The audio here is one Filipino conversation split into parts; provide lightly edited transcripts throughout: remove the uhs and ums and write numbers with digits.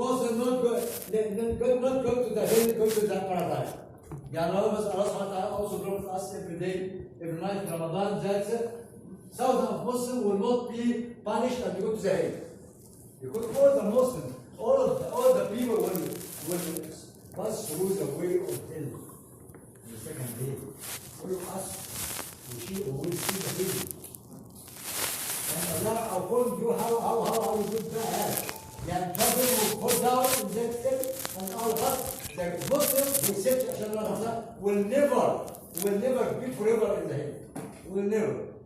Muslim not go to the hell, go to the paradise. يعني Allah subhanahu wa ta'ala also promised us every day, every night in Ramadan that thousands of Muslims will not be punished and go to the hell. Because all the Muslims, all the people will pass through the way of hell. The second day, all of us will see the hell. And Allah informed you how you do that. يعني trouble will fall down in that hell, and all of us, the Muslims who said Allah will never be forever in the hell. Will never.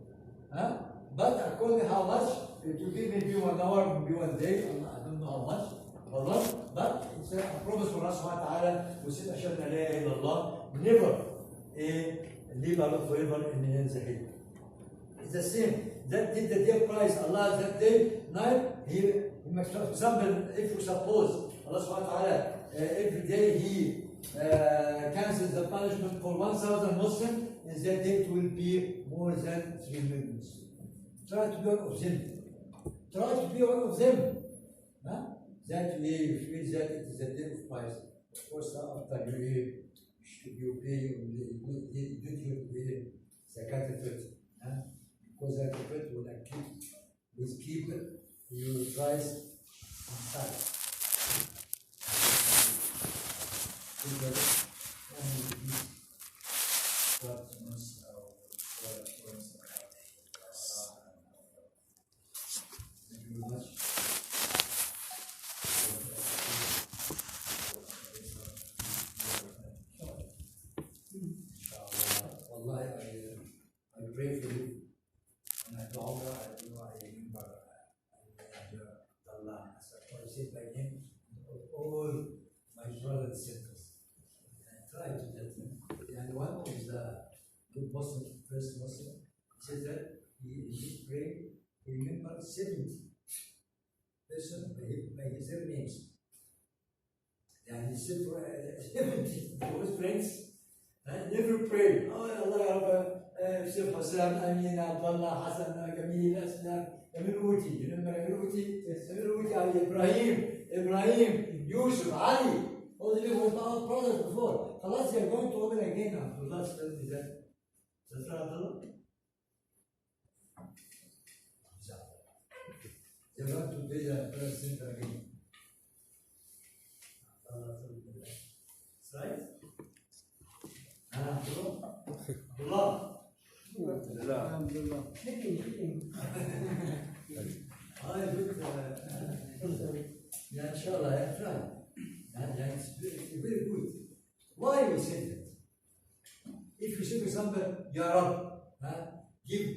Huh? But according to how much, it will be maybe 1 hour, maybe 1 day, I don't know how much, but it's a promise from Allah subhanahu wa ta'ala who said Ashhadu an la ilaha illallah, never live Allah forever in the hell. It's the same. That did the day of Christ, Allah that day, night, for example, if you suppose Allah subhanahu wa ta'ala every day He cancels the punishment for 1,000 Muslims, in that day it will be more than 3 million. Try to be one of them. Try to be one of them. Huh? That way you feel that it is the day of Christ. Of course, after you should pay zakat al-fitr. Because zakat al-fitr will keep your price inside. I pray for you, and I told her, I remember Allah. I said by him, all my brothers and sisters, and I tried to get them. And one of the good Muslim, first Muslim, said that he prayed, he remembered 70 persons by his own names. And he said for 70 for his friends, I never prayed. Oh Allah, Sheikh Hassan, Amin, Abdullah, Hassan, Jamil, Aslam, Amiruti, you remember Amiruti? Amiruti, Ali, Ibrahim, Yusuf, Ali. All the people were our brothers before. Khalas, they are going to open again now. Allah tells me that. That's right, Abdullah? They want to be the president again. That's right? Abdullah. Alhamdulillah. Yeah, inshallah, I try. And it's very good. Why we say that? If you say, for example, Ya Rab, give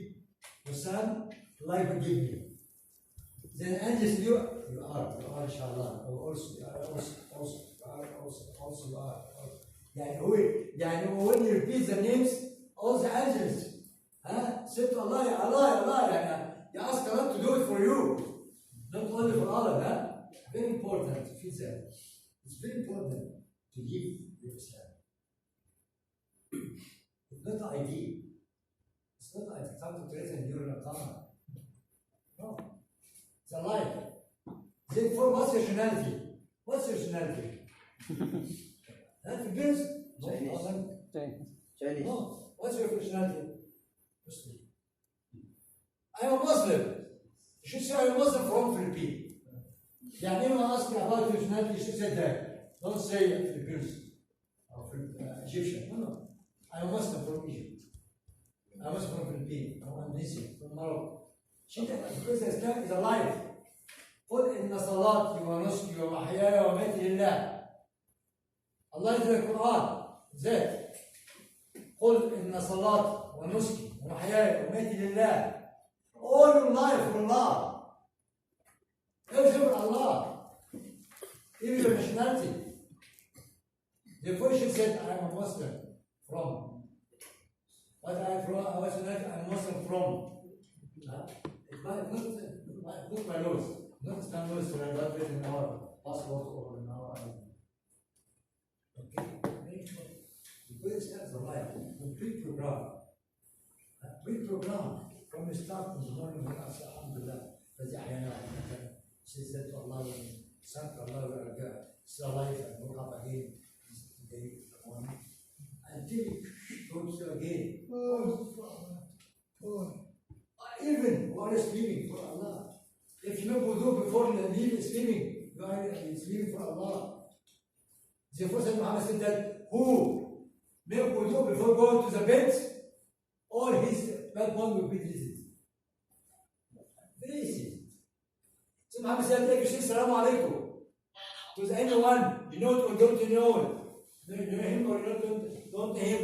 your son like you give me. Then angels you are inshallah. Also you are. يعني when you repeat the names, all the angels say to Allah, Ya Allah, Ya Allah, you ask Allah to do it for you, not only for Allah. Very important to feel that. It's very important to give your Islam. It's not an idea. It's not an idea. Come to trace and you're in a camera. No. It's a life. Therefore, what's your nationality? What's your nationality? Girls? Chinese. No. What's your nationality? Muslim. I'm a Muslim. You should say I'm a Muslim from Philippines. يعني لما ask me about your nationality, you should say that. Don't say Philippines or Egyptian. No. I'm a Muslim from Egypt. I'm a Muslim from Philippines. I'm Tunisia, from Morocco. Because Islam is alive. قل إن صلاتي ونسكي ومحياي ومماتي لله. الله يقول في القرآن ذات قل إن صلاتي ونسكي ومحياي ومماتي لله. All your life for Allah. Everything for Allah. Even your nationality. Therefore she said, I am a Muslim from. What I am from, I was I'm Muslim from. It's not my laws. Not Islam laws for that written in our passport or in our ID. Okay? Because Islam is a life, complete program. A complete program. From the start in the morning when I say Alhamdulillah, says that to Allah Thank Allah we are still alive and woke up again today morning. Until it goes again. Even while sleeping for Allah. If you make wudu before you leave sleeping, you are sleeping for Allah. The Prophet Muhammad said that who make wudu before going to the bed, all his bad one will be deleted. Very easy. So Muhammad said, like you say, Salaam alaikum. To anyone, you know it or don't you know it. You know him or you don't know him.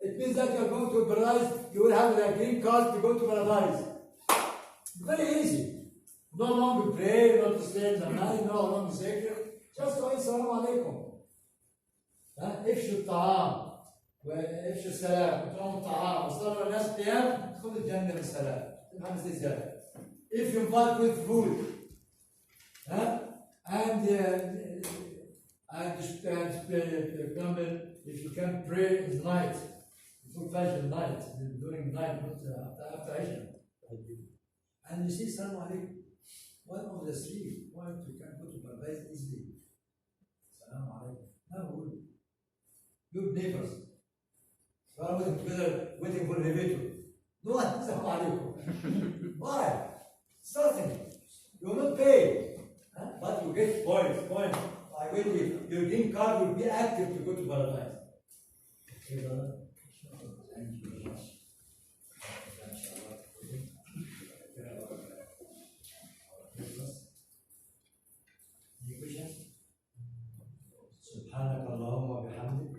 It means that you are going to paradise, you will have a green card to go to paradise. Very easy. No longer pray, not to stay in the night, no longer sacred. Just go in, Salaam alaikum. افشوا الطعام وافشوا السلام وطعموا الطعام وصلوا الناس قيام ادخلوا الجنه بالسلام. الحمد لله. If you invite with food, and if you can pray in the night, before Fajr night, during the night, not after Isha. And you see, Salaam alaikum. One of the three, one you can go to paradise easily. Salaam alaikum. How good. Good neighbors. You are working together, waiting for the elevator. No one, Salaam alaikum. Why? It's nothing. You will not pay. But you get points. I will be, your green card will be active to go to paradise. Okay, brother? Thank you very much. Any questions? سبحانك اللهم وبحمدك.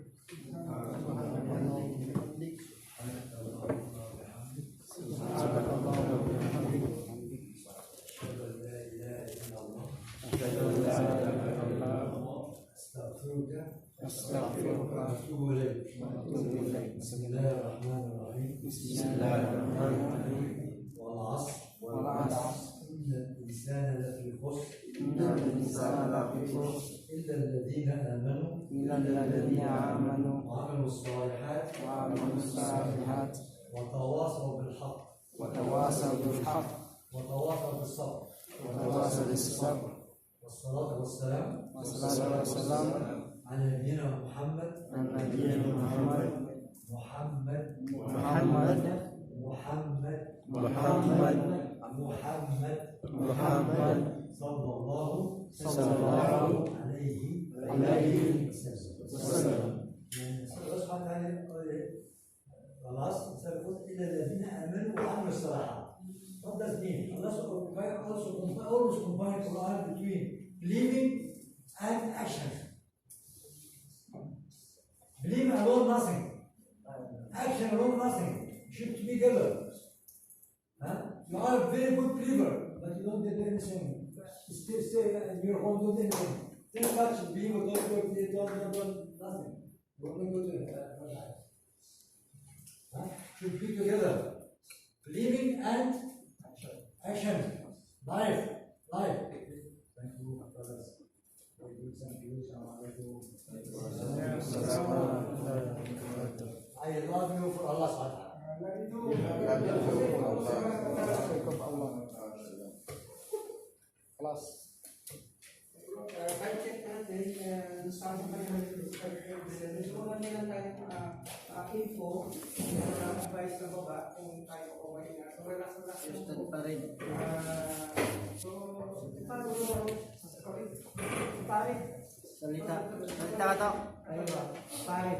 أستغفرك وأتوب إليك. بسم الله الرحمن الرحيم. والعصر إن الإنسان لفي خسر إلا الذين آمنوا وعملوا الصالحات وتواصوا بالحق وتواصوا بالصبر والصلاة والسلام على نبينا محمد صلى الله عليه وسلم. خلاص إلى الذين آمنوا وعملوا الصالحات. What does it mean? Allah always combine Quran between believing and action. Believe alone nothing. Action alone nothing. Should be together. You are a very good believer, but you don't get anything. Stay in your home, don't do anything. Don't touch believe or don't work, don't nothing. You will not go to should be together. Believing and action. Life. Thank you, brothers. I love you for Allah subhanahu wa ta'ala. Budget natin, sa meron tayong info na advice na baba kung tayo okay na. So, relax lang pa rin. Pare. Salita ka to. Pare.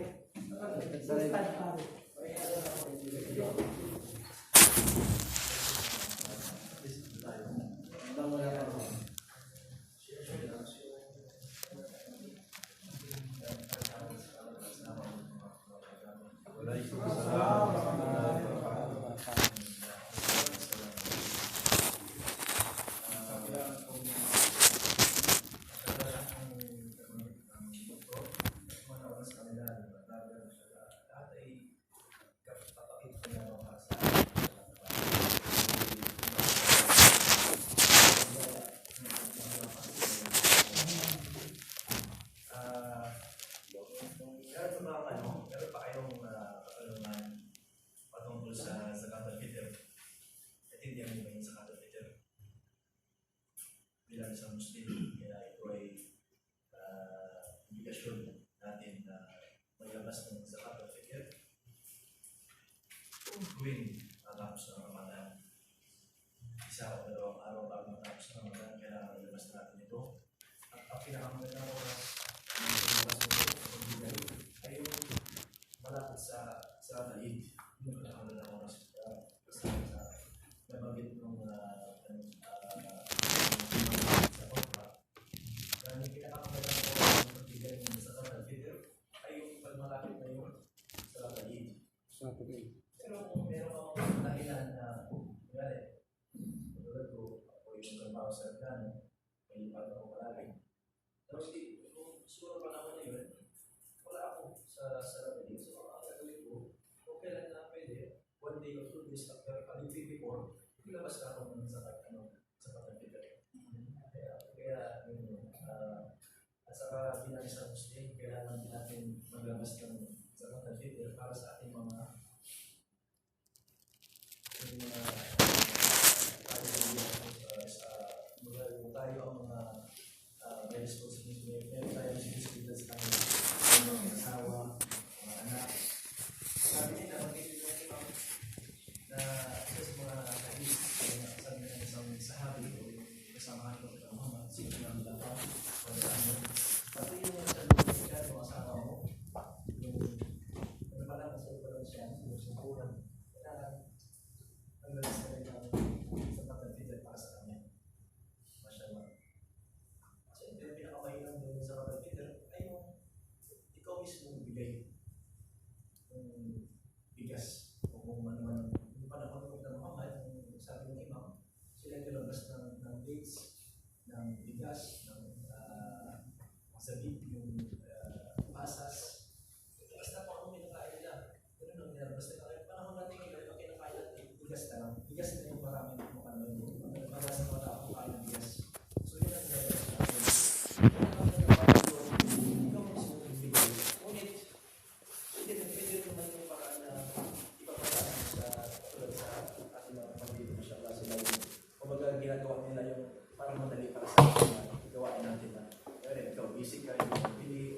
obligasyon natin na maglabas ng zakat al fitr tuwing matapos ng Ramadan. Isa o dalawang araw bago matapos ng Ramadan, kailangan ilabas natin ito. At ang pinakamagandang oras ng ilabas nito sa pagbigay ay yung malapit sa Eid. Yung pinakamagandang oras sa nabanggit ng sa Qur'an. Dahil yung pinakamagandang oras ng pagbigay ng zakat al fitr ay yung pagmalapit na yun sa Eid. Pero kung meron akong dahilan na kunwari, tulad ko, ako yung trabaho sa Ergano, may ipag ako palagi. Tapos kung siguro pa naman na yun, wala ako sa Ramadan. So, ang gagawin ko, kung kailan na pwede, 1 day or 2 days after Kalipin before, ilabas ka ako ng zakat al fitr. Kaya yun, at saka bilang isang Muslim, kailangan natin maglabas ng zakat al fitr para sa ating mga tayo ang mga may responsibility, meron tayong responsibility sa kanyang mga asawa, mga anak. Sabi nila, magkaibigan ko na isa sa mga hadith, sabi ng isang sahabi o kasamahan ko sa Muhammad, sino na ang lakas, pati yung salubigan ng asawa mo, yung pala nasa siya, yung sumpuran, kailangan naglalas na rin ang zakat al fitr para sa kanya. Masyaallah. Kasi yung pinakamahilang din sa zakat al fitr ay yung ikaw mismo bigay ng bigas o kung ano man yung panahon ng Muhammad, yung sabi ng imam, sila nilabas ng dates, ng bigas, ng zabib, yung pasas. Basta kung ano minakain nila, ganoon ang nilabas na kaya. Panahon natin ngayon, ang kinakain natin, bigas na lang. Bigas na yung maraming kumakain ng para sa mga tao kumain ng bigas. So yun ang nilabas natin. Ikaw mismo bibigay. Ngunit, pwede naman yung paraan na ipaparaan sa tulad sa ating mga kapatid, masyaallah sila yung kumbaga ginagawa nila yung parang madali para sa ating gawain natin na ikaw busy ka, yung pili,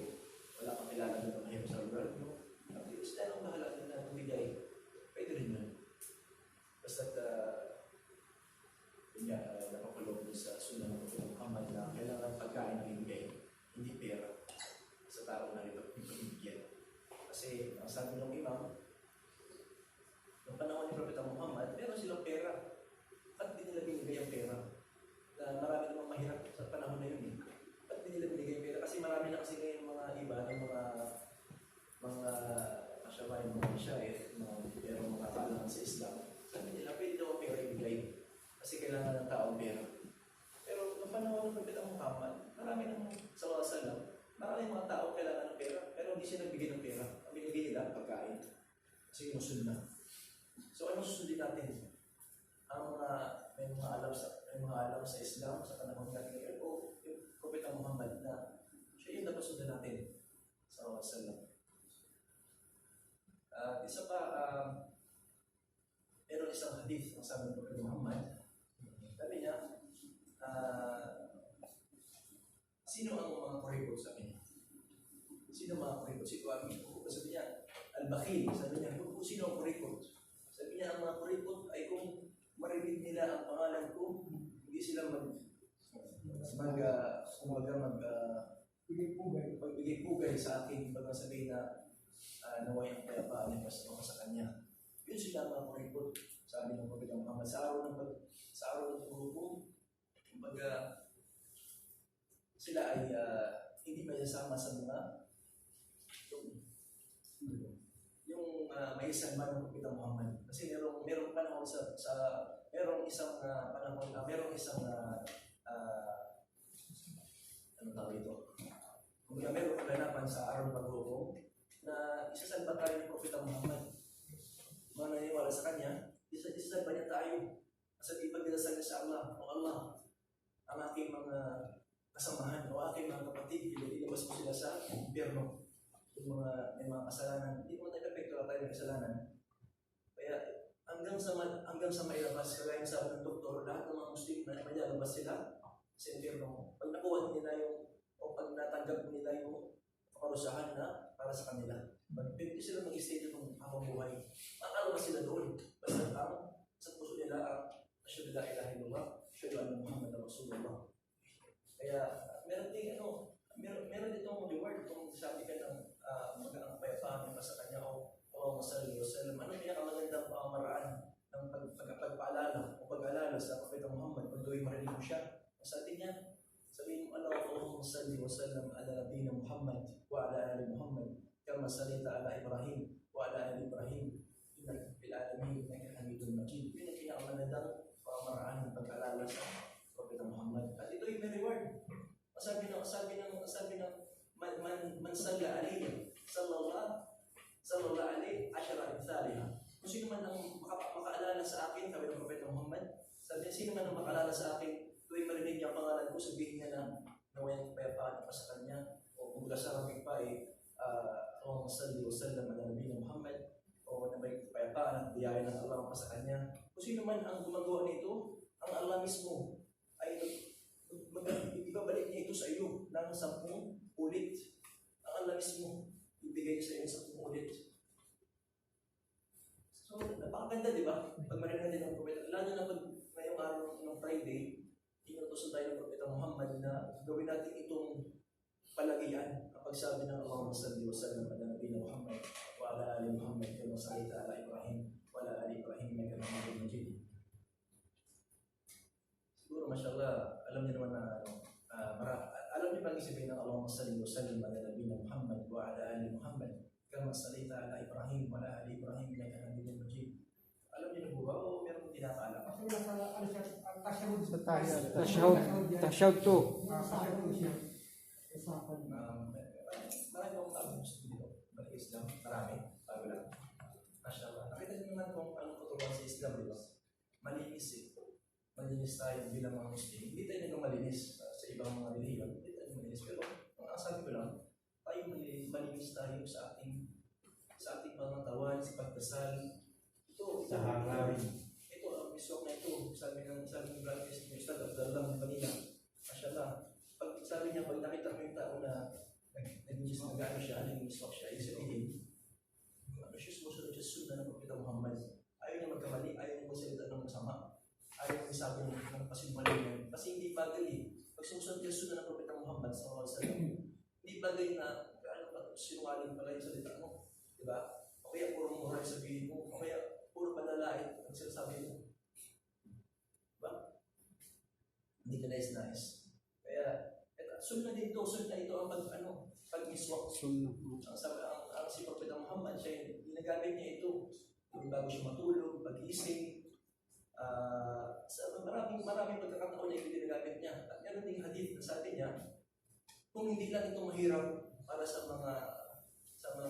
wala kang kilala doon ang mahirap sa lugar mo. At least dahil ang bahala na bumigay, pwede rin yun. Basta't napakulog doon sa sunnah ng Prophet Muhammad na kailangan pagkain ang ibigay, hindi pera sa tao na ito ibigyan. Kasi ang sabi ng imam, noong panahon ni Prophet Muhammad, meron silang pera. At di nila binigay ang pera. Na marami namang mahirap sa panahon na yun. At di nila binigay ang pera. Kasi marami na kasi ngayon mga iba ng mga asyaba, yung mga syair, merong mga kaalaman sa Islam. Sabi nila, pwede daw ang pera ibigay. Kasi kailangan ng taong pera. Pero noong panahon ng Prophet Muhammad, marami namang sallallahu alaihi wasallam, maraming mga tao kailangan ng pera. Pero hindi sila nagbigay ng pera. Ang binigay nila, pagkain. Kasi yung sunnah. So anong susundin natin? Ang may mga alam sa Islam sa panahon natin ngayon o yung Prophet Muhammad na siya yung dapat sundan natin sallallahu alaihi wasallam. Isa pa, meron isang hadith ang sabi ng Prophet Muhammad. Sabi niya, sino ang mga kurikot? Sabi niya. Sino mga kurikot? Sabi niya, al-bakhil. Sabi niya, sino ang kurikot? Sabi niya, ang mga kurikot ay kung marinig nila ang pangalan ko, hindi sila magbigay pugay sa akin, baga sabihin na naway ang kayapaan niya sa kanya. Yun sila mga kurikot, sabi ng Prophet Muhammad, sa araw ng paghukom, kumbaga sila ay hindi may nasama sa mga yung may isang man ng Prophet Muhammad. Kasi merong panahon merong isang panahon, merong isang ano tawag ito? Kung merong kaganapan sa araw ng paghukom na isasalba tayo ni Prophet Muhammad. Mga naniwala sa kanya, isasalba niya tayo. Kasi ipagdasal niya sa Allah, o Allah, ang aking mga kasamahan, o aking mga kapatid, ilabas mo sila sa impyerno. Yung may mga kasalanan, hindi mo nag-epekto na tayo ng kasalanan. Kaya hanggang sa mailabas, kagaya sa ng doktor, lahat ng mga Muslim na mailabas sila sa impyerno. Pag nakuha nila o pag natanggap nila yung parusahan na para sa kanila. Pwede sila mag-stay doon habang buhay. Akala ba sila doon? Basta sa puso nila ang asyadu la ilaha illallah, asyadu anna Muhammad Rasulullah. Kaya meron din meron itong reward kung sabi ka ng magandang kapayapaan para sa kanya o Allahumma salli wa sallam. Ano pinakamagandang pamamaraan ng pagpaalala o pag-alala sa Propeta Muhammad pag tuwing marinig mo siya? Sa atin yan, sabihin mo Allahumma salli wa sallam ala nabiyina Muhammad wa ala ali Muhammad kama salita ala Ibrahim wa ala ali Ibrahim innaka fil alamin innaka Hamidum Majid. Yun ang pinakamagandang pamamaraan ng pag-alala sa Propeta Muhammad. At ito yung may reward. Sabi ng man salla alayhi sallallahu alayhi ashara amthaliha. Kung sino man ang makaalala sa akin, sabi ng Propeta Muhammad, sabi niya, sino man ang makaalala sa akin, tuwing marinig niya ang pangalan ko, sabihin niya na naway kapayapaan pa sa kanya, o kung mula sa akin pa Allahumma salli wa sallam ala nabiyina Muhammad, o na may kapayapaan at biyaya ng Allah pa sa kanya. Kung sino man ang gumagawa nito, ang Allah mismo ay ibabalik niya ito sa iyo ng 10 ulit. Ang Allah mismo ibigay sa iyo 10 ulit. So, napakaganda, di ba? Pag marinig natin ng Propeta, lalo na pag ngayong araw ng Friday, inutusan tayo ng Propeta Muhammad na gawin natin itong palagian kapag sabi ng Allahumma salli wa sallam ala nabiyina Muhammad wa ala ali Muhammad kama salita ala Ibrahim wa ala ali Ibrahim innaka Hamidum Majid. Siguro, mashallah, alam niyo naman na alam niyo bang isipin ng Allahumma salli wa sallam ala nabiyina Muhammad wa ala ali Muhammad kama salita ala Ibrahim wa ala ali Ibrahim innaka Hamidum Majid. Alam niyo na po ba o meron kong tinakaalam? Kasi nasa ano siya, tashahud. Sa tashahud to. Tashahud siya. Usapan. Marami akong tao gusto dito. Balik Islam, marami. Bago lang. Mashallah. Nakita niyo naman kung anong kuturuan sa Islam, di ba? Malinis eh. Malinis tayo bilang mga Muslim. Hindi tayo naging malinis sa ibang mga relihiyon. Hindi tayo malinis. Pero ang sabi ko lang, tayo malinis tayo sa ating mga tawan, sa pagdasal. Ito ang miswak na ito. Sabi ng broadcast ng Ustad Abdallah ng Manila. Mashallah. Sabi niya, pag nakita mo yung tao na nag-ano siya, nag-miswak siya, ibig sabihin, siya sumusunod sa sunna ng Propeta Muhammad. Ayaw niya magkamali, ayaw niya magsalita ng masama. Ayaw niya sabi ng pasimali niya. Kasi hindi bagay eh. Pag sumusunod sa sunna ng Propeta Muhammad sallallahu alaihi wasallam, hindi bagay na sinungaling pala yung salita mo. Diba? O kaya puro mura yung sabihin mo. O kaya puro panalait ang sinasabi mo. Diba? Hindi ka nice. Kaya, sunna dito, sunna ito ang pag-miswak. Ang si Propeta Muhammad, siya ginagamit niya ito. Bago siya matulog, pag-ising. Maraming pagkakataon niya yung ginagamit niya. At meron ding hadith na sabi niya, kung hindi lang ito mahirap para sa mga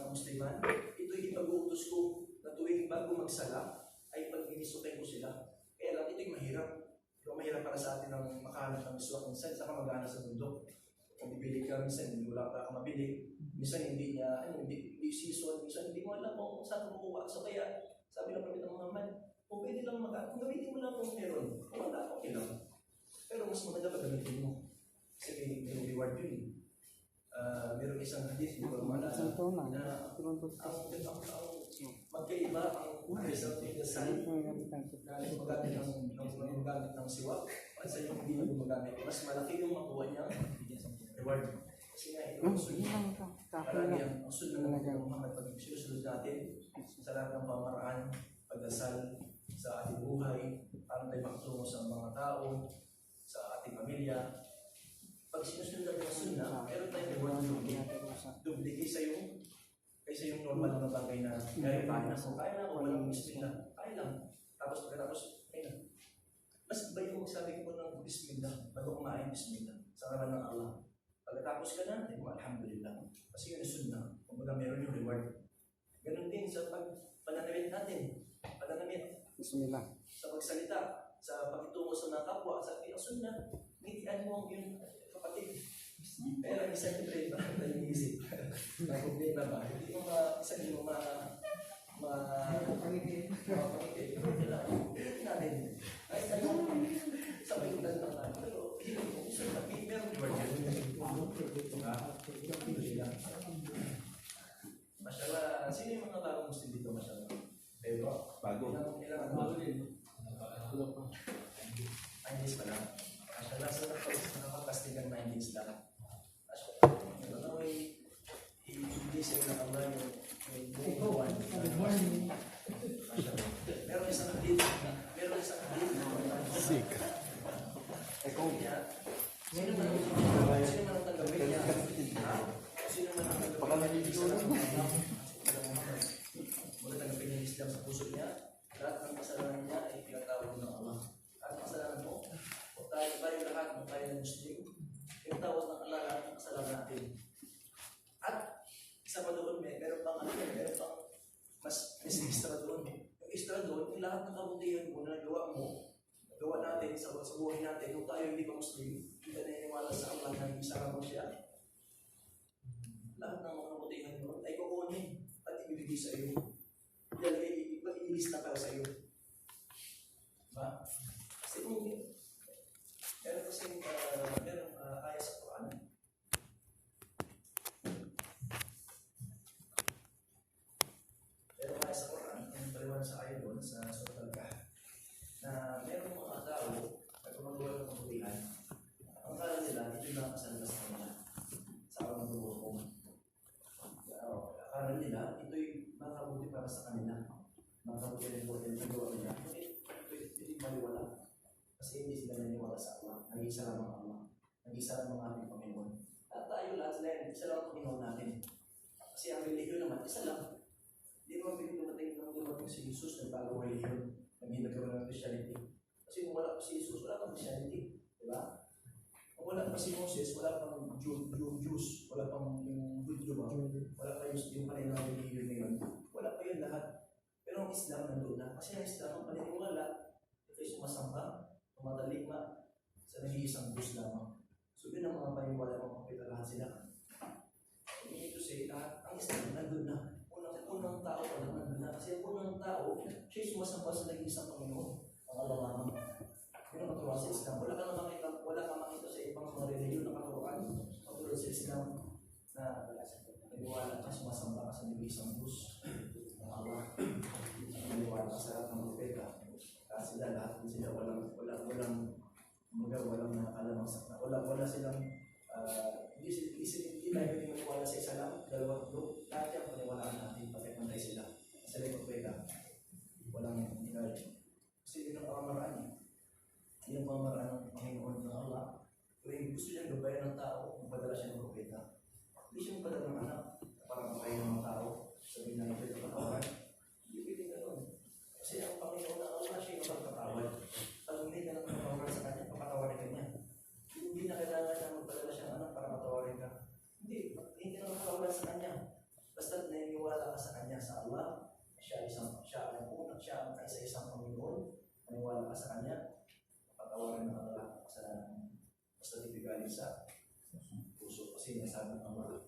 Musliman, ito yung pag-uutos ko na tuwing bago magsala ay pag-inisukay ko sila. Kaya lang ito yung mahirap. Ito mahirap para sa atin ng makahanap ng miswak. Minsan, saka mag-aana sa bundok. Kung bibili ka, minsan hindi wala ka mabili. Minsan hindi season, minsan hindi mo alam kung saan ka makuha. So kaya, sabi ng Propeta Muhammad, kung pwede lang kung gamitin mo lang kung meron, kung wala, okay lang. Pero mas maganda pag gamitin mo. Kasi may reward yun. Meron isang hadith, hindi ko maalala, na magkaiba ang result ng dasal na gumagamit ng siwak at sa yung hindi gumagamit. Mas malaki yung makuha niya reward. Kasi nga ito ang sunod. Marami ang sunod ng Muhammad pag sinusunod natin sa lahat ng pamaraan, pagdasal sa ating buhay, paano tayo makatungo sa mga tao, sa ating pamilya. Pag sinusunod natin ang sunna, meron tayong reward dubli kaysa yung normal na bagay na kaya na ako, walang bismillah, kaya lang. Tapos pagkatapos, kaya na. Mas iba yung sabi ko ng bismillah, bago kumain bismillah, sa ngalan ng Allah. Pagkatapos ka na, ay mo alhamdulillah. Kasi yun yung sunna, kumbaga meron yung reward. Ganon din sa pananamit natin. Pananamit. Bismillah. Sa pagsalita, sa pakitungo sa mga kapwa, sa ang sunna, ngitian mo yung kapatid. Pero isa yung brain ba? Tayo iisip. Problema ba? Hindi mo isa hindi mo Pangiti. Pero hindi natin. Ay, sa pagkutan lang natin. Pero hindi mo isa na meron reward yan. Alhamdulillah. Wala na yung isa lang ang anak. Mula tanggapin ng Islam sa puso niya, lahat ng kasalanan niya ay pinatawad ng Allah. At kasalanan mo, o tayo lahat ng tayo ng Muslim, pinatawad ng Allah lahat ng kasalanan natin. At isa pa doon, meron pang mas extra doon. Yung extra doon, yung lahat ng kabutihan mo na nagawa natin sa buhay natin, kung tayo hindi pa Muslim, hindi na naniniwala sa Allah na isa lang siya. Lahat ng mga kabutihan mo ay kukunin at ibibigay sa iyo. Yan ay ilista para sa iyo. Diba? Kasi kung meron kasing ayat sa Quran. Meron ayat sa Quran, ang paliwanag sa ayat doon sa Surah Al-Kahf, na meron mga tao na gumagawa ng kabutihan. Ang kala nila, ito na kasalabas sa kanila sa awang bubuhong. Akala nila, ito'y makabuti para sa kanila. Makabuti rin po yung nagawa nila. Ito'y maliwala. Kasi hindi sila naniwala sa Allah. Nag-isa lamang Allah. Nag-isa lamang ating Panginoon. At tayo lahat sila yan, isa lang ang Panginoon natin. Kasi ang religion naman, isa lang. Hindi naman pinagdumating ng dumating si Jesus na bagong religion. Nagkaroon ng Christianity. Kasi kung wala pa si Jesus, wala pang Christianity. Diba? Kung wala pa si Moses, wala pang Jews, wala pang yung Judaism, wala pa yung kanilang religion ngayon. Wala pa yun lahat. Pero ang Islam nandun na. Kasi ang Islam ang paniniwala. Ito'y sumasamba, tumatalima sa nag-iisang Diyos lamang. So yun ang mga paniniwala ng mga lahat sila. Hindi ito say, ang Islam nandun na. Unang tao pa lang nandun na. Kasi ang unang tao, siya'y sumasamba sa nag-iisang Panginoon. Ang Allah lamang. Yun ang katuwa sa Islam. Wala ka makita sa ibang mga religion na katuwaan. Katulad sa Islam na naniwala ka, sumasamba ka sa nag-iisang Diyos. Ang Allah. Naniwala ka sa lahat ng propeta. Kasi lahat sila walang nakalamang sakna. Wala silang hindi tayo pwede maniwala sa isa lang, dalawang group. Lahat yung paniwalaan natin, patay sila. Sila yung propeta. Walang hinay. Kasi yun ang pamamaraan niya. Yun ang pamamaraan ng Panginoon ng Allah. Kung gusto niya gabayan ng tao, magpadala siya ng propeta. Hindi siya magpadala ng anak para makain ng mga tao. Sabihin na natin ang patawaran. Hindi pwede ganoon. Kasi ang Panginoon ng Allah siya yung magpapatawad. Pag hindi ka nang magpapatawar sa kanya, papatawarin ka niya. Hindi na kailangan na magpadala siyang anak para matawarin ka. Hindi ka nang matawaran sa kanya. Basta naniniwala ka sa kanya, sa Allah, siya ang una, siya ang kaisa-isang Panginoon. Maniwala ka sa kanya, patawarin ng Allah ang kasalanan mo. Basta tipigaling sa puso. Kasi nasabi ng Allah.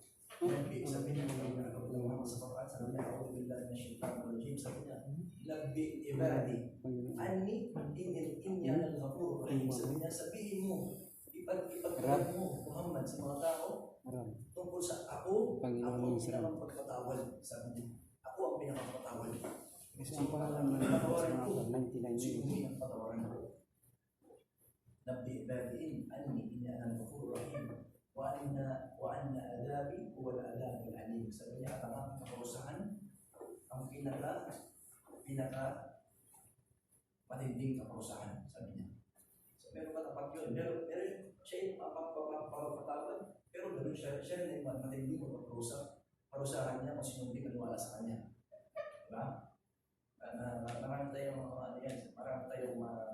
Sabi niya, mga nagkapungan sa Quran, sabi niya, "A'udhu billahi minash shaitanir rajim." Sabi niya, "Nabbi ibadi, anni inni al-ghafurur rahim." Sabi niya, sabihin mo, ipagpapagod mo, Muhammad, sa mga tao, tungkol sa ako ang pinakapagpatawad. Sabi niya, ako ang pinakapagpatawad. Kasi ang pangalan ng patawarin ko, 99 sino ang patawarin ko? Nabbi ibadi anni inni al-ghafurur rahim. Wa anna adabi huwa al-adab al-alim. Sabi niya, at ang aking kaparusahan, ang pinaka matinding kaparusahan, sabi niya. So, meron katapat yun. Meron siya yung papapatawad, pero ganoon siya rin yung matinding parusahan niya kung sino hindi maniwala sa kanya. Diba? Marami tayong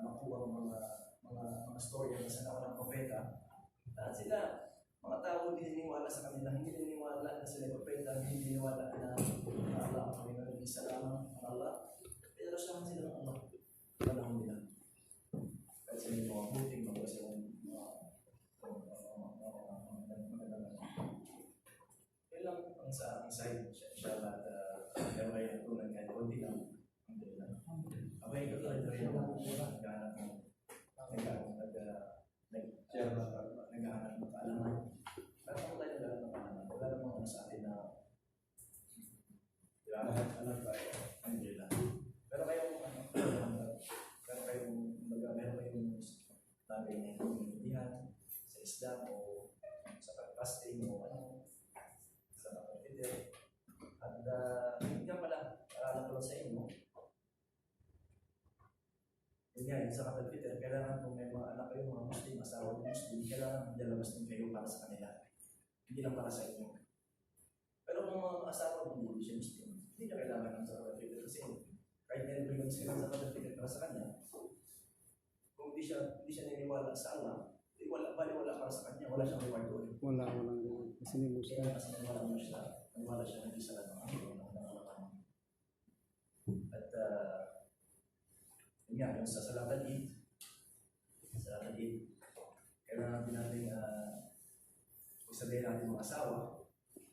makuha mga story na sa nawa ng propeta. At sila, mga tao hindi niniwala sa kanila, hindi niniwala na sila propeta, hindi niniwala na Allah ang Panginoon, isa lamang ang Allah. Pero saan sila ng Allah? Panahon nila. Kahit sila yung mga buting, mga sila yun lang ang sa aking side. Inshallah, meron kayo natunan kahit konti lang. Abay, katulad rin ako, naghahanap mo. Naghahanap ng kaalaman. Lahat ako tayo naghahanap ng kaalaman. Wala namang sa atin na alam tayo. Alhamdulillah. Pero kayong bagay na hindi sa Islam o sa pag-fasting o sa pag-consider. At hindi ka pala, alam ko sa inyo, yun nga, sa kapag-consider, kailangan kung may mga anak kayo, mga Muslim, asawa ng Muslim, kailangan dalabas din kayo para sa kanila. Hindi lang para sa inyo. Pero asawa mo hindi siya Muslim, hindi niya kailangan ng zakat al-fitr kasi kahit meron bigyan siya ng zakat al-fitr para sa kanya, kung hindi siya naniniwala sa Allah, wala para sa kanya, wala siyang reward doon. Walang ganun. Kasi ni Muslim. Kaya kasi naniwala siya na isa lang ang alam. At yun nga, yung sa Salatul Eid, kailangan natin sabihin natin mga asawa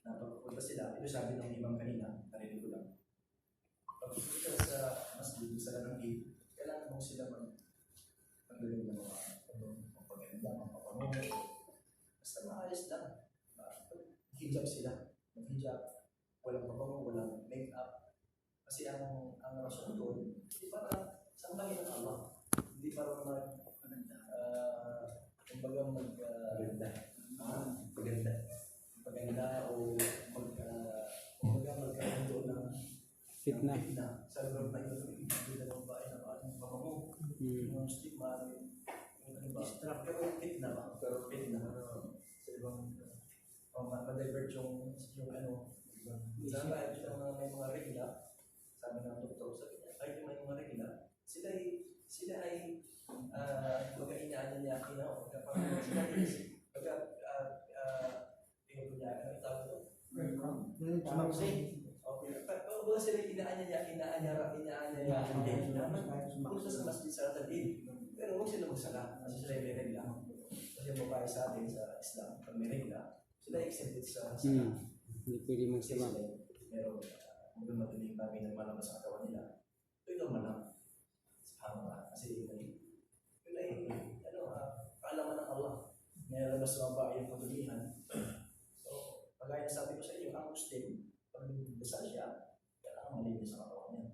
na pagpunta sila, ito sabi ng imam kanina, narinig ko lang. Pagpunta sa masjid, sa Salatul Eid, kailangan mo sila magaling ng mga pagpaganda, mga papanungo. Basta maayos lang. Hijab sila. Mag-hijab. Walang papanungo, walang make-up. Kasi ang rason doon, hindi para sa Panginoon ng Allah. Hindi para maganda o magkaroon doon ng Fitna. sa lugar na ito, hindi na lang ba ay napamamo. Yung stigma, yung distract, pero fitna ba? Pero fitna. Sa ibang, ma-divert yung kahit yung may mga regla, sabi ng doktor, sabi niya, kahit yung may mga regla, sila ay pagka-inaano niya, Pag sila inaanyara din naman, punta sa masjid sa Salatul pero huwag sila magsala, kasi sila may regla. Kasi babae sa atin sa Islam, pag may regla, sila exempted sa sala. Hindi pwede magsama. Meron matuling bagay na malaman sa katawan nila. Ito yung malam. Kasi yun ay kaalaman ng Allah. May labas sa babae yung pagdulihan. So, pagaya na sabi ko sa iyo, ang Muslim, pag dasal siya, kailangan malinis sa katawan niya.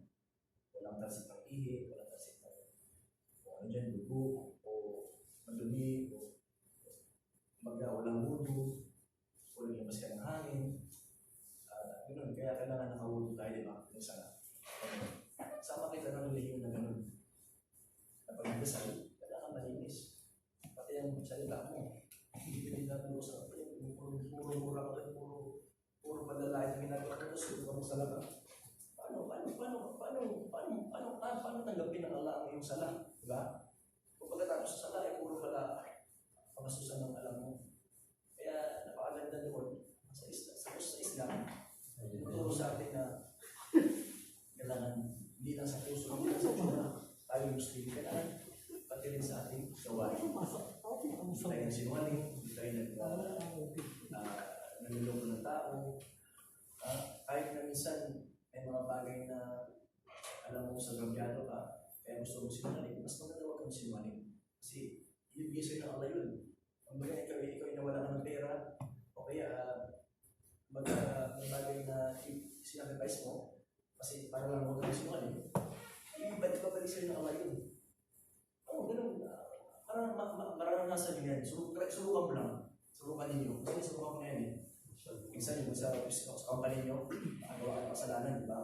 Walang tasik ng ihi, walang tasik ng dugo, o madumi, o walang wudu, walang labas ka ng hangin. Ganun, kaya kailangan nakawudu tayo, di ba? Yung sana. Sama kita ng relihiyon na ganun. Na pag dasal, kailangan malinis. Pati ang salita mo, hindi natin usap. Puro padala yung ginagawa ko sa puro salata. Paano tanggapin ng Allah ang iyong sala? Diba? Kung pagkatapos sa sala ay puro pala pamasusan ng alam mo. Kaya napakaganda doon sa Islam. Tuturo sa atin na kailangan hindi lang sa puso, hindi lang sa tsura. Tayo Muslim, kailangan pati rin sa ating gawain. Hindi tayo sinungaling, hindi tayo naluloko ng tao. Kahit na minsan may mga bagay na alam mo sa grabyado ka, kaya gusto mo sinungaling, mas maganda huwag kang sinungaling. Kasi ibigay sa'yo ng Allah yun. Ang bagay ikaw ay nawala ka ng pera, o kaya may bagay na sinakrifice mo, kasi para lang huwag kang sinungaling, ibalik ka balik sa'yo ng Allah yun. Oo, ganun. Maranasan nyo yan. Surukan mo lang. Surukan ninyo. Kasi surukan mo na yan eh. Minsan yung sa company nyo, magawa ka ng kasalanan, di ba?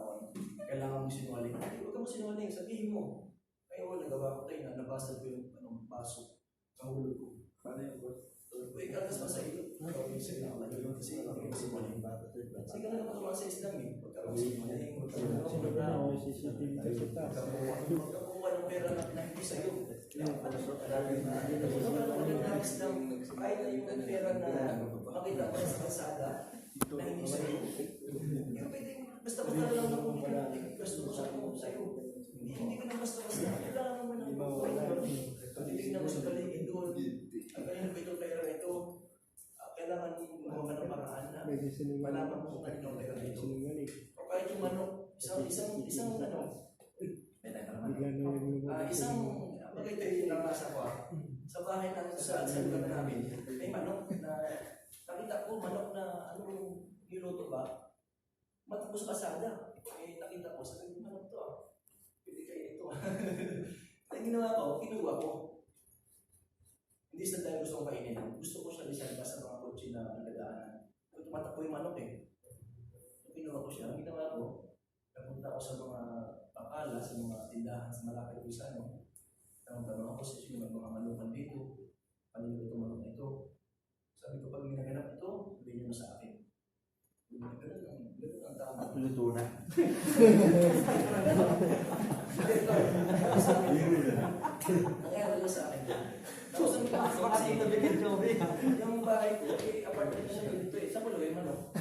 Kailangan mo sinungaling. Huwag ka mo sinungaling, sabihin mo. Kayo, nagawa ko tayo na nabasag ko yung baso sa hulog ko. Paano yung ikatas pa sa iyo. Ikaw yung sa'yo ng Allah. Kasi hindi mo sinungaling. Kasi ka na nakatuwa sa Islam eh. Huwag ka mo sinungaling. Huwag ka mo ng pera na hindi sa'yo. Kahit na yung pera na makita pa sa kalsada na hindi sa'yo, yung pwedeng basta-basta lang ng gusto mo sa'yo. Hindi ka na basta-basta. Kailangan naman ng titignan mo sa paligid doon. Ang kanina ba itong pera ito? Kailangan mo ka ng paraan na malaman mo kung kanina ang pera ito. O kahit yung manok, isang maganda yung nabasa ko sa bahay namin sa lugar namin, may manok na nakita ko, manok na niluto ba? Matapos kasada. Nakita ko, sabi ko, manok to pwede kayo ito Ang ginawa ko, kinuha ko. Hindi sa dahil gusto kong kainin. Gusto ko siya isa sa mga kotse na nagdadaanan. Tumatakbo yung manok Kinuha ko siya. Ang ginawa ko, napunta ako sa mga pakala, sa mga tindahan, sa malapit ko sa tanong ako sa sino mga manukan dito, kanino ito manok na ito. Sabi ko, pag ginaganap ito, sabihin nyo na sa akin. Ganun ang luto na. Kaya wala sa akin. Tapos ang kasi yung bahay ko, apartment siya dito eh. Sa Puloy, manok.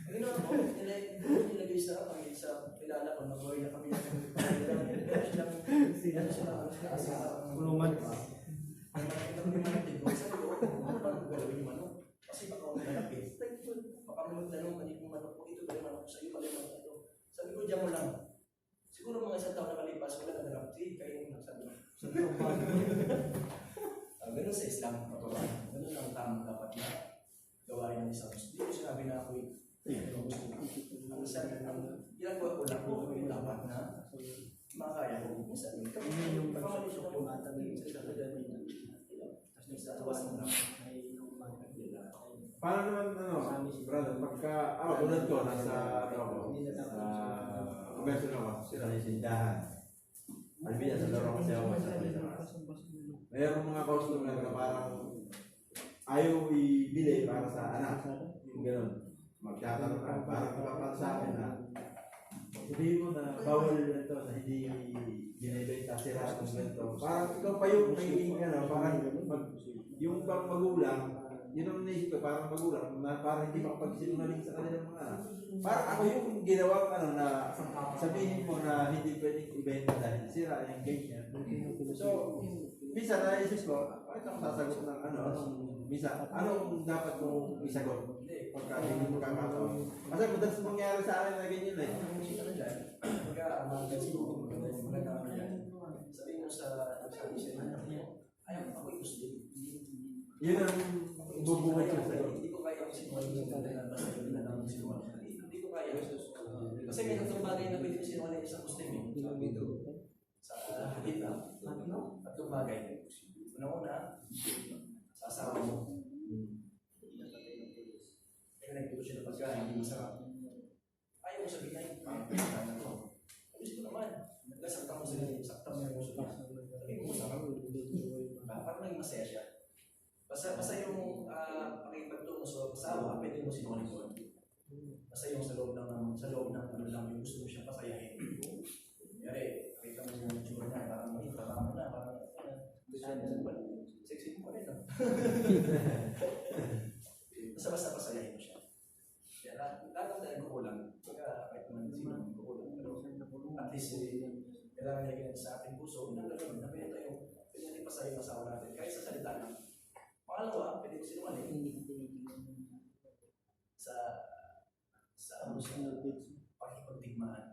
Ang ginawa ko, nilagay sa kami sa kilala ko, nag-worry na kami. Kulungan. Ang nakita ko yung manok dito, sa loob, paano galawin yung manok? Kasi baka ako malapit. Baka may magtanong, kanina yung manok ko, ito ba yung manok ko sa'yo, pala yung manok ito. Sabi ko, diyan mo lang. Siguro mga isang taon nakalipas, wala na nalang, sige, kainin mo lang, sabi ko. Ganun sa Islam, matuwa. Ganun ang tamang dapat na gawain ng isang Muslim. Hindi ko sinabi na ako'y ang sabi ng ginagawa ko lang ko yung dapat na makakaya ko. Minsan, yung pagmalisok yung sa tawasan lang. Paano naman, brother, pagka, unad ko, nasa, commercial ako, sila yung sindahan. Albiya sa laro kasi ako sa Pilipinas. Mayroong mga customer na parang ayaw ibili para sa anak. Yung gano'n. Magkakaroon ka. Parang kapag sa akin na sabihin mo na bawal ito na hindi binibenta sila kung ganito. Parang ikaw pa yung nagiging parang yung pang magulang, yun ang naisip ko, parang magulang, na parang hindi makapagsinungaling sa kanilang mga anak. Parang ako yung ginawang na sabihin mo na hindi pwedeng ibenta dahil sira yung ganyan. So, misa naisip ko, bakit ako sasagot ng misa, anong dapat mong isagot? Pagka hindi mo kakataon. Kasi madalas mangyari sa akin na ganyan eh. Pagka sabihin mo sa ayaw ako yung Muslim. Yun ang bubuhay ko sa'yo. Hindi ko kaya ang sinungaling sa kanila basta yun na lang ang sinungaling. Hindi ko kaya. Kasi may tatlong bagay na pwede ko sinungaling isang Muslim eh. Sa hadith na. Tatlong bagay. Una-una, sa asawa mo. Kaya nagpito siya na pagkain, hindi masarap. Ayaw mo sabihin ay, pangkain na to. Sabi ko naman, nagkasakta mo sa ganyan, sakta mo yung muso niya. Sabi ko masarap. Parang naging masaya siya. Basta yung pakipagtungo sa asawa, pwede mo sinungaling doon. Basta yung sa loob ng ano lang, yung gusto mo siya pasayahin. Kaya nakita mo yung tsura niya, parang taba mo na, parang sexy mo pa rin. Basta pasayahin mo siya. Kaya lahat ng dahil kukulang, kahit naman sino ang kukulang. Pero at least, kailangan niya ganyan sa ating puso, na pwede natin pasayahin ang asawa natin, kahit sa salita lang. Pangalawa, pwede ko sinungaling sa pakipagdigmaan.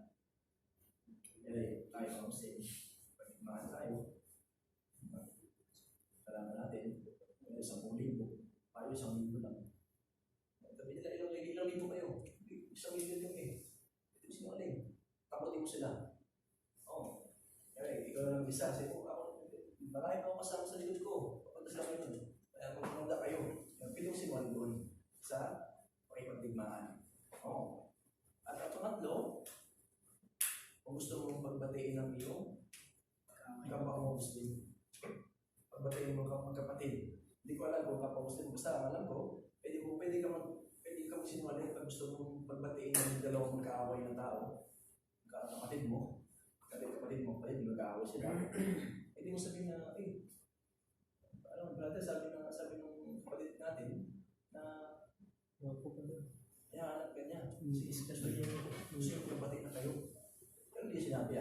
Kaya tayo ang Muslim, pagdigmaan tayo. Kailangan natin, 10,000, tayo 1,000 lang. Sabi nila, ilang libo kayo? 1,000,000 yung eh. Pwede ko sinungaling. Takutin mo sila. Oo. Kaya ikaw lang isa. Sabi ko, marami ako kasama sa likod ko. Pagkasama yun. Kaya kung kumanda kayo, pwede ko sinungaling doon sa pakipagdigmaan. Oo. At ang pangatlo, kung gusto mong pagbatiin ng iyong kapwa mo Muslim, pagbatiin mo kapatid. Hindi ko alam kung kapwa Muslim, basta alam ko, pwede ka magsinungaling pag gusto mong pagbatiin ng dalawang magkaaway ng tao. Kapatid mo, magkaaway sila. Hindi mo sabihin na, brother, sabi ng kapatid natin na anak ganyan. Sige, gusto yung pagbatiin na kayo. Pero hindi sinabi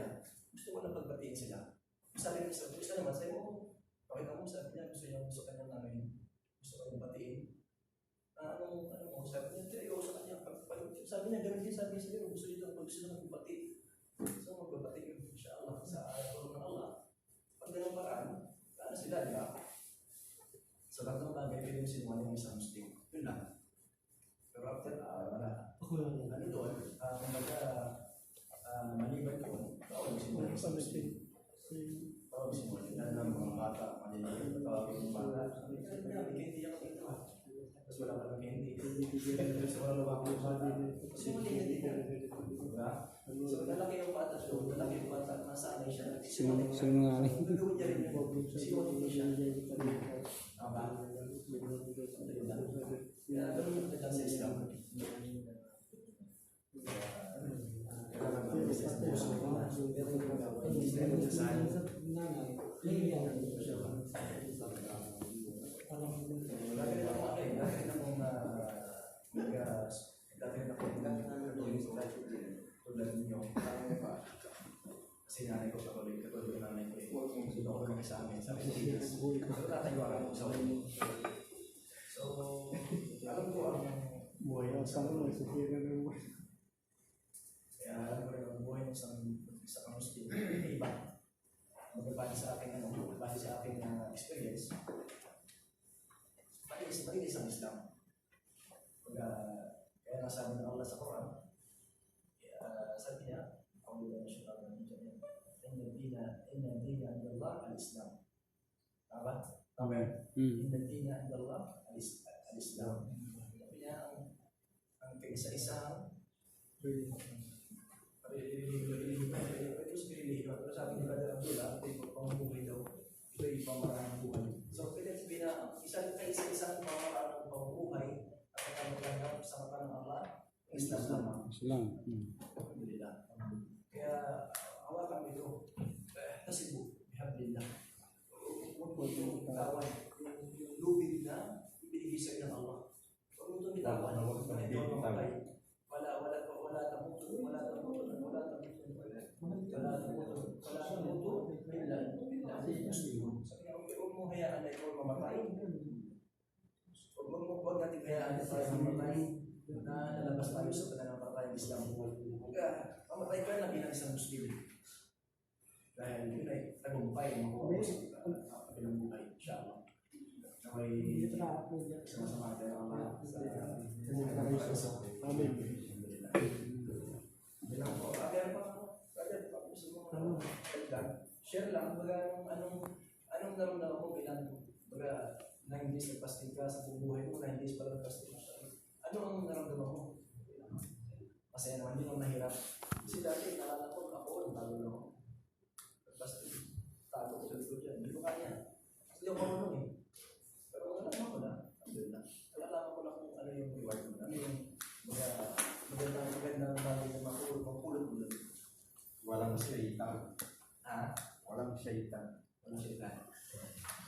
gusto ko lang pagbatiin sila. Sabi ng isa naman, sabi mo, pakita mo, sabi niya, gusto kanyang gusto kanyang batiin. Sabi niya, ayaw sa kanya. Sabi niya, ganun din sabi niya, gusto niyo magbatiin. So, magbatiin, inshallah, sa tulong ng Allah. Pag ganun paraan, paano sila, di ba? Sa lahat ng bagay, pwede mo sinungaling ng isang Muslim. Yun lang. Pero after, wala. Ano doon, maliban doon, bawal mo sinungaling ng isang Muslim. Bawal mo sinungaling. Lalo ng mga bata, maliliit, bawal yung bata. Hindi ako dito. Tapos wala ka lang hindi. Tapos wala lang ako yung bata. Kasi maliit dito. Diba? So, lalaki yung bata doon, lalaki yung bata, masanay siya. Sinungaling. Gagawin niya rin yun. Sinungaling siya. Tama? Kaya ganun yung sa Islam. sa puso ko. Pero yung gagawa, hindi sila nagsasahan. Lagi rin ako akin, lagi rin akong dati rin ako nagtuloy sa life tulad ninyo. Kasi nanay ko katulad ng nanay ko eh. Sino ako lumaki sa amin, sa Pilipinas. Pero tatayuan ako sa ulo. So, alam ko ang buhay ng isang kaya alam ko rin ang buhay ng isang Muslim. Iba. Magbabali sa akin experience. Makinis ang Islam. Kaya nasabi ng Allah sa Quran, sabi niya, Inna dina indallah al-Islam. Tama? Inna dina indallah al-Islam. Sabi niya, ang kaisa-isang pero sabi ni Brother Abdullah, ito yung pamumuhay daw. Ito yung pamaraan ng buhay. So, pwede sabihin na isa-isang pamaraan ng pamumuhay at pagkakamagandang sa mata ng Allah, Islam lamang. Islam. Alhamdulillah. Kaya, hawakan ito. Nasibu, bihablillah. Huwag mo itong itawan. Yung lubid na ibinigay sa ng Allah. Huwag mo itong itawan. Wala tamutun. Huwag mo hayaan na ikaw mamatay. Huwag natin hayaan na tayo mamatay na nalabas tayo sa pananampalatayang Islam. Mamatay ka na bilang isang Muslim. Dahil yun ay tagumpay ang makuha sa kabilang buhay. Inshallah. Naway sama-sama tayo ang mga Amen. Share lang, anong naramdaman mo bilang 9 days nagpasting ka sa buhay mo, 9 days pala nagpasting ka. Ano ang naramdaman mo? Masaya naman yun ang nahirap. Kasi dati nalala ko, ako, bago na ako. Nagpasting, tago ko sa likod dyan. Hindi ko kaya. Kasi hindi ako marunong eh. Pero nalaman ko na, kaya alam ko na kung ano yung reward mo. Ano yung magandang bagay na mapulot mo doon. Walang syaitan. Ha? Walang syaitan. Walang syaitan.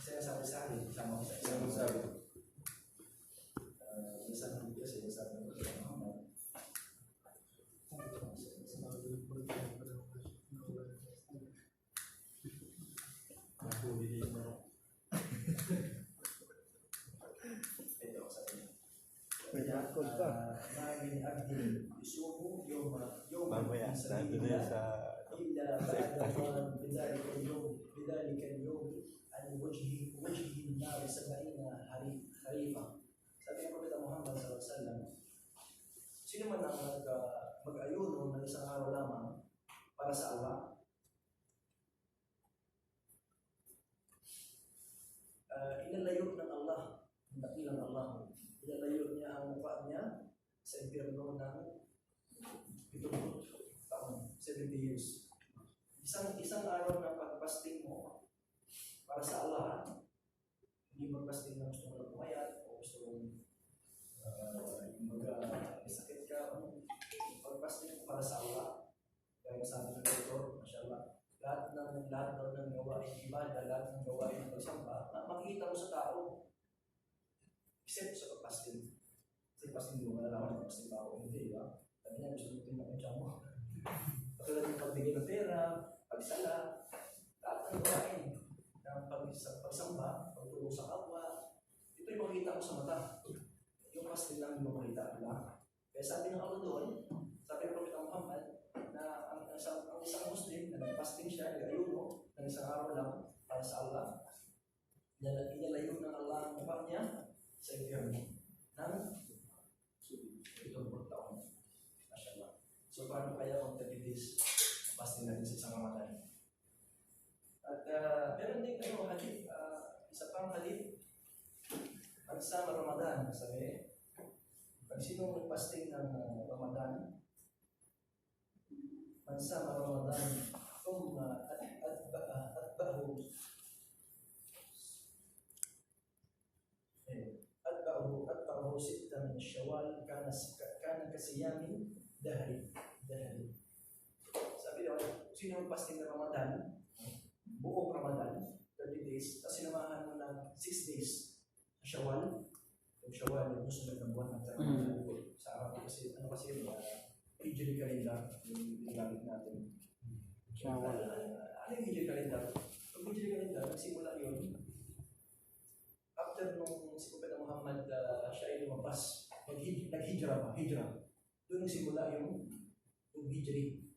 Kasi nasabi sa akin, kasama ko sa isang Sabi. isang video sa isang ito sabi niya. Maging abdin, isubo yung Mamaya, nandun na sa إلا بعد بذلك اليوم عن وجه النار 70 خريفا. Sabi ng Propeta Muhammad sallallahu alaihi wasallam, sino man ang mag-ayuno ng isang araw lamang para sa Allah, ilalayo ng Allah, ang dakilang Allah, ilalayo niya ang mukha niya sa impyerno ng 70 taon, 70 years. Isang araw na pag-fasting mo para sa Allah, hindi mag-fasting na gusto mo lang pumayat o gusto mong mag-sakit ka, pag-fasting para sa Allah, kaya sabi ng Doktor, mashallah, lahat ng gawain ibadah, lahat ng gawain ng pagsamba, makikita mo sa tao, except sa pag-fasting. Kasi fasting mo, malalaman na fasting pa ako, hindi, ba? Sabi niya, gusto mo tinang yung tiyan mo. Katulad ng pagbigay ng pera, pagsala, lahat ng gawain ng pagsamba, pagtulong sa kapwa, ito yung makikita ko sa mata. Yung fasting lang yung makikita ko lang. Kaya sabi ng Allah doon, sabi ng Propeta Muhammad, na ang isang Muslim na nag-fasting siya, nag-ayuno, ng isang araw lang para sa Allah, inalayo ng Allah ang mukha niya sa impyerno ng 70 taon. Mashallah. So, paano kaya kung 30 days fasting natin sa isang Ramadan? At meron din hadith, isa pang hadith, pagsama Ramadan, sabi, pag sino nag-fasting ng Ramadan, pagsama Ramadan, أتبعه 6 من الشوال كان كصيام دهري. sino mag-fasting na Ramadan, buong Ramadan, 30 days, tapos sinamahan mo ng 6 days sa Shawwal. Yung Shawwal, yung susunod ng buwan ng Ramadan. Sa Arabic kasi, ano kasi yun, Hijri calendar, yung ginagamit natin. Shawwal. Ano yung Hijri calendar? Yung Hijri calendar, nagsimula yun after nung si Prophet Muhammad siya ay lumabas, nag-hijra pa, hijra. Doon nagsimula yung Hijri.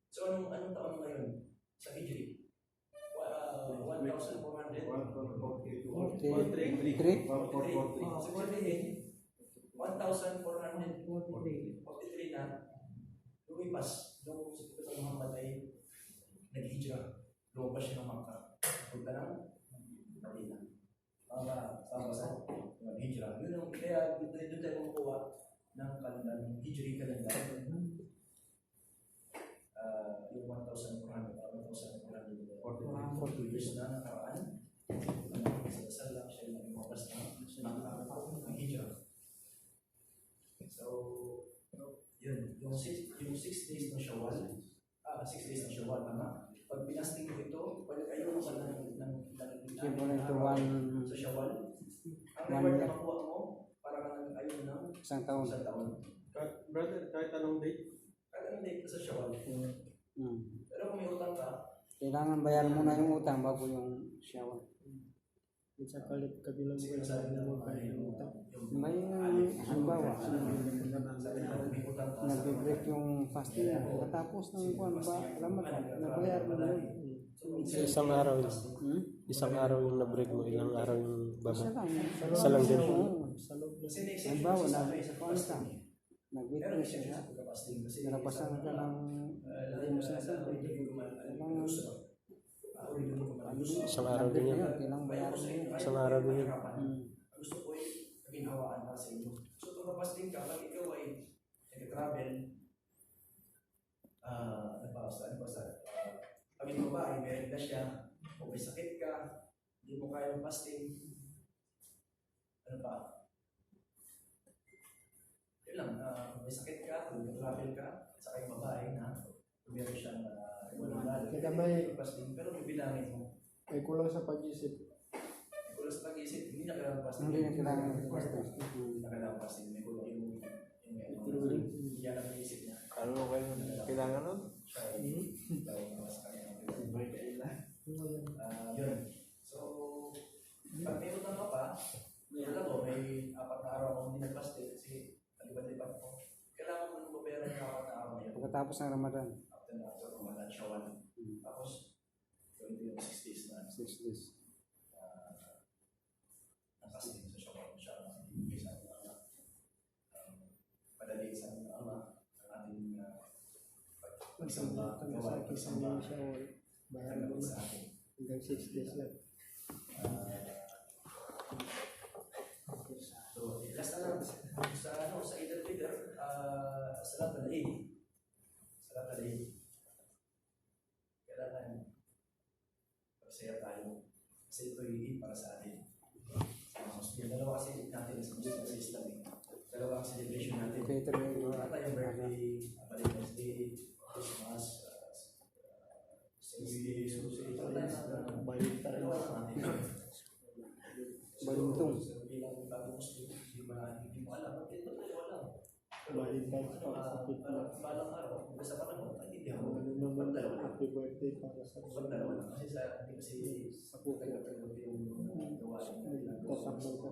So anong taon ngayon sa Hijri? 1,400? 43. Sabihin, 1,443 na lumipas nung si Prophet Muhammad ay nag-hijra. Lumabas siya ng Makkah. Punta ng Madina. Para sa hijra. Yun ang kaya doon tayo makuha ng kalendar, ng Hijri calendar. Yung 1,400 years na nakaraan. Sa lang siya yung lumabas ng hijra. So, yun. Yung 6 days ng Shawwal, 6 days ng Shawwal, tama? Pag pinasting mo ito, pwede kayo sa Simple ito 1 sa Shawwal. Ang reward na makuha mo, para ka ayun ng isang taon. Brother, kahit anong date? Kahit anong date sa Shawwal. Pero kung may utang ka, Kailangan bayaran mo na yung utang bago yung Shawwal. Sa kabilang sinasabi na mga yung May halimbawa, may utang ka. nag-break yung fasting na. Pagkatapos ng buwan ba, Ramadan, nabayaran mo na yun. Sa isang araw yun. Isang araw yung na-break mo, ilang araw yung Isa bago. lang. Isa lang din. Oo. Kasi may exception Halimbawa, sa kuhaan ka. Pero Nag-witness exception siya. sa pagkapasting kasi Nalapasan ka ng hindi mo sinasabi. Isang araw din yun. Kailangan bayaran mo yun. Isang araw din yun. Gusto ko ay ginhawaan para sa inyo. So pagkapasting ka, pag ikaw ay nag-travel, pag ikaw ba ay meron na siya, o may sakit ka, hindi mo kaya fasting, ano pa? Yun lang, may sakit ka, kung nag-travel ka, saka yung babae na meron siyang walang Kaya may- fasting, pero bibilangin mo. Ay kulang sa pag-isip. Kung sa pag-isip, hindi na kailangan fasting. Hindi na kailangan fasting. Hindi na kailangan fasting. May kulang yung yan ang isip niya. Ano kayo kailangan nun? Siya ay tawag na sa kanya. Yun. So, pag may utang ka pa, alam mo, may 4 na araw akong hindi nag-fasting kasi kalibat-libat ko. Kailangan mo nung pera yung 4 na araw na yun. Pagkatapos ng Ramadan, After na, so Ramadan, Shawwal. Tapos, gawin ko yung 6 days na 6 days. nakasting sa Shawwal. Siya ang ibigay sa ating mga padali sa ating ama, ang ating pagsamba, gawa, pagsamba, Bayaran mo sa na. atin. Hanggang 6 days lang. So, last na lang, sa Eid al-Fitr, Salat al-Eid. Salat al-Eid. Kailangan masaya tayo. Kasi ito yung Eid para sa atin. Yung dalawa kasi natin sa Muslim sa Islam. Dalawa ang celebration natin. Okay, ito rin yung Wala tayong birthday, Valentine's Day, Christmas, Saints Day, so wala tayong dalawa lang natin. Balintong. So, bilang bagong Muslim, hindi mo alam, bakit ito tayo alam? Balang araw, kung sa panahon, hindi ako. Ba't dalawa lang? Happy birthday para sa Ba't dalawa lang? Kasi hindi kasi sa puto. tayo yung gawain na Tatambal ka.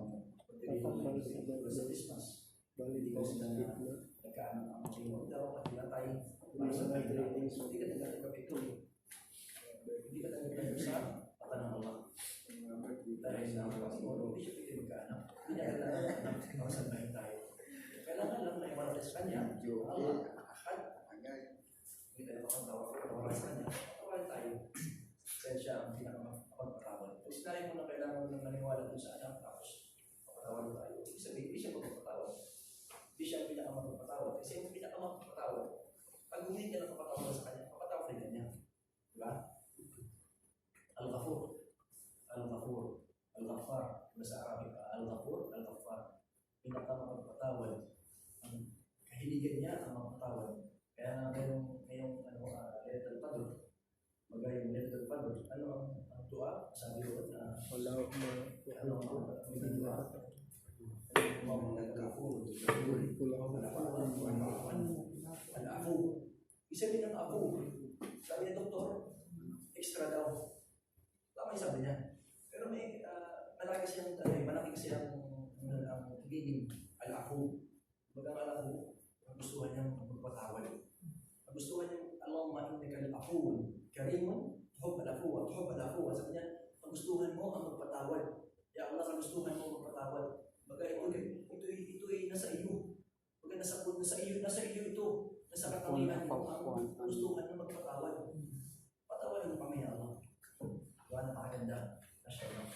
Tatambal sa birthday. sa Christmas. Balik Hindi ka ko sa sila gitna. nagkaan ang makinod daw at pinatay para sa tayo. Hindi ka nagkakapito. Hindi ka nagkakapito sa pata ng Allah. Dahil na siguro, hindi siya pwede magkaanak. Hindi niya kailangan para sa bahay tayo. Kailangan lang na iwala sa kanya. Allah. Hindi tayo makagawa sa kanya. Kawal tayo. Kaya siya ang pinakamapagpatawad. Kung sinabi mo na kailangan mo nang maniwala doon sa anak, tapos papatawad tayo. Ibig sabihin, hindi siya magpapatawad. Hindi siya ang pinakamapagpatawad. Kasi yung pinakamapagpatawad, pag hindi ka nakapatawad sa kanya, papatawad ka niya. Diba? Al-Ghafur. Al-Ghafur. Al-Ghaffar. Sa Arabic, Al-Ghafur, Al-Ghaffar. Pinakamapagpatawad. Ang kahiligan niya ang mapatawad. Kaya nga ngayong letter Al-afu. Isa din ang afu. Sabi ni doktor, extra daw. Tama yung sabi niya. Pero may malaki siyang malaki siyang meaning al-afu. Bagang al-afu, nagustuhan niyang magpatawad. Nagustuhan niyang Allahumma innaka al-afu karimun tuhib al-afu tuhib al-afu. Sabi niya, nagustuhan mo ang magpatawad. Ya Allah, nagustuhan mo magpatawad. Baga ito ay nasa iyo. Baga nasa iyo ito. Nasa katangian mo ang gustuhan na magpatawad. Patawarin mo kami, ya Allah. Diba, napakaganda. Masyaallah.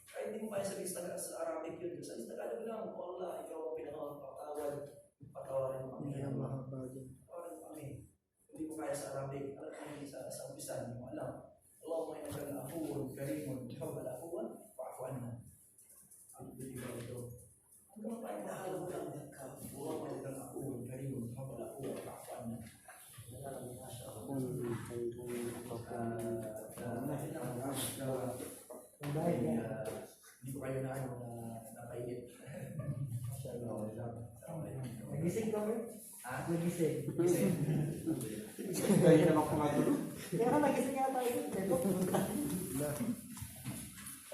Kahit hindi mo kaya sabihin sa Arabic yun. Sa Tagalog lang, O Allah, ikaw ang pinakamagpatawad. Patawarin mo kami, ya Allah. Patawarin mo kami. Hindi mo kaya sa Arabic. Alam mo sa umpisa, hindi mo alam. Allahumma innaka al-afuwwun karimun tuhibbul afwa fa'fu anna. Ang bibig ito. Hanggang pa yung nahalang mo lang. Allahumma innaka al-afuwwun karimun tuhibbul afwa fa'fu anna. Hindi ko kayo na napainit. Nagising kami. Ha? Nagising. Gising. Kaya naman ko nga ito. Kaya ka nagising nga tayo.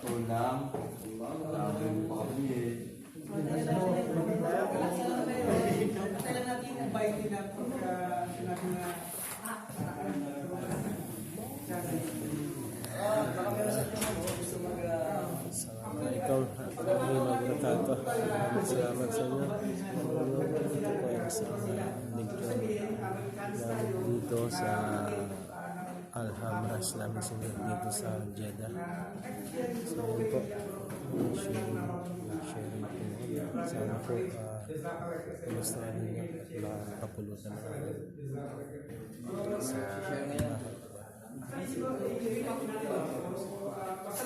Ulam. Grabe mo pa kami eh. Kailan natin invite din na pagka sinabi na Baka meron sa inyo gusto Assalamualaikum warahmatullahi wabarakatuh. Selamat sa inyo. Ito po ay isang lingkod dito sa Al-Hamra Islamic Center dito sa Jeddah. So yun po, sharing po. Sana po gusto niyo makapulutan na sa siguro i-recap natin. So,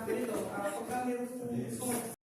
pagka meron